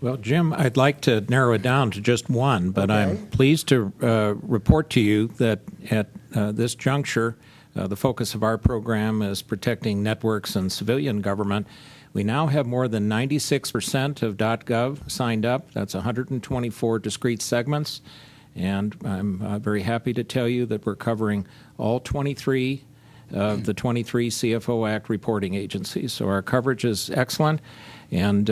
Well, Jim, I'd like to narrow it down to just one, but Okay. I'm pleased to report to you that at this juncture, the focus of our program is protecting networks and civilian government. We now have more than 96% of .gov signed up. That's 124 discrete segments, and I'm very happy to tell you that we're covering all 23 of the 23 CFO Act reporting agencies. So our coverage is excellent, and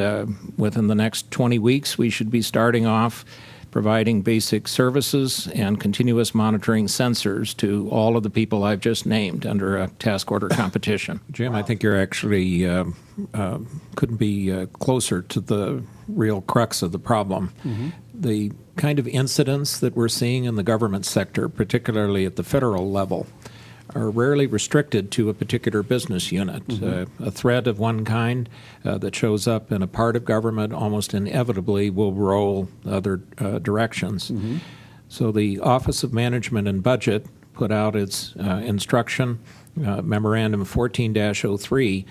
within the next 20 weeks, we should be starting off providing basic services and continuous monitoring sensors to all of the people I've just named under a task order competition. Jim, I think you're actually couldn't be closer to the real crux of the problem. The kind of incidents that we're seeing in the government sector, particularly at the federal level, are rarely restricted to a particular business unit. A threat of one kind that shows up in a part of government almost inevitably will roll other directions. So the Office of Management and Budget put out its instruction, Memorandum 14-03,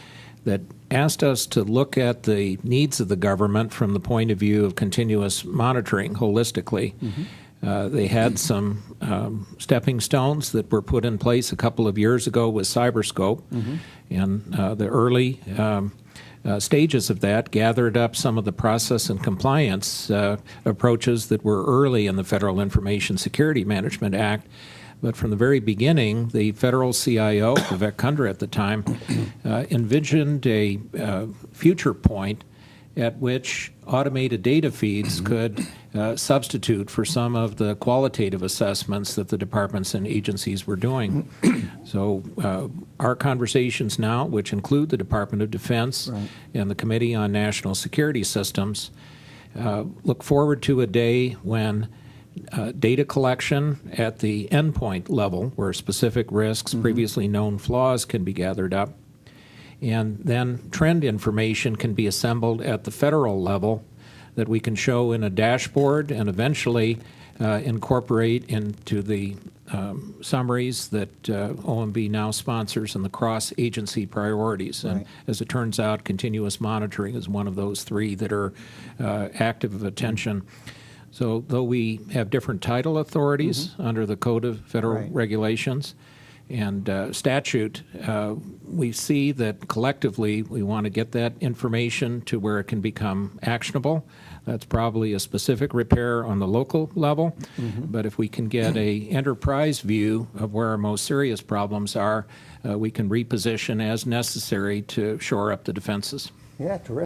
that asked us to look at the needs of the government from the point of view of continuous monitoring holistically. They had some stepping stones that were put in place a couple of years ago with Cyberscope, and the early stages of that gathered up some of the process and compliance approaches that were early in the Federal Information Security Management Act. But from the very beginning, the federal CIO, Vivek Kundra at the time, envisioned a future point at which automated data feeds could substitute for some of the qualitative assessments that the departments and agencies were doing. So our conversations now, which include the Department of Defense and the Committee on National Security Systems, look forward to a day when data collection at the endpoint level, where specific risks, previously known flaws can be gathered up, and then trend information can be assembled at the federal level that we can show in a dashboard and eventually incorporate into the summaries that OMB now sponsors and the cross-agency priorities. And as it turns out, continuous monitoring is one of those three that are active of attention. So though we have different title authorities under the Code of Federal Regulations and statute, we see that collectively we want to get that information to where it can become actionable. That's probably a specific repair on the local level, but if we can get a enterprise view of where our most serious problems are, we can reposition as necessary to shore up the defenses. Yeah, terrific.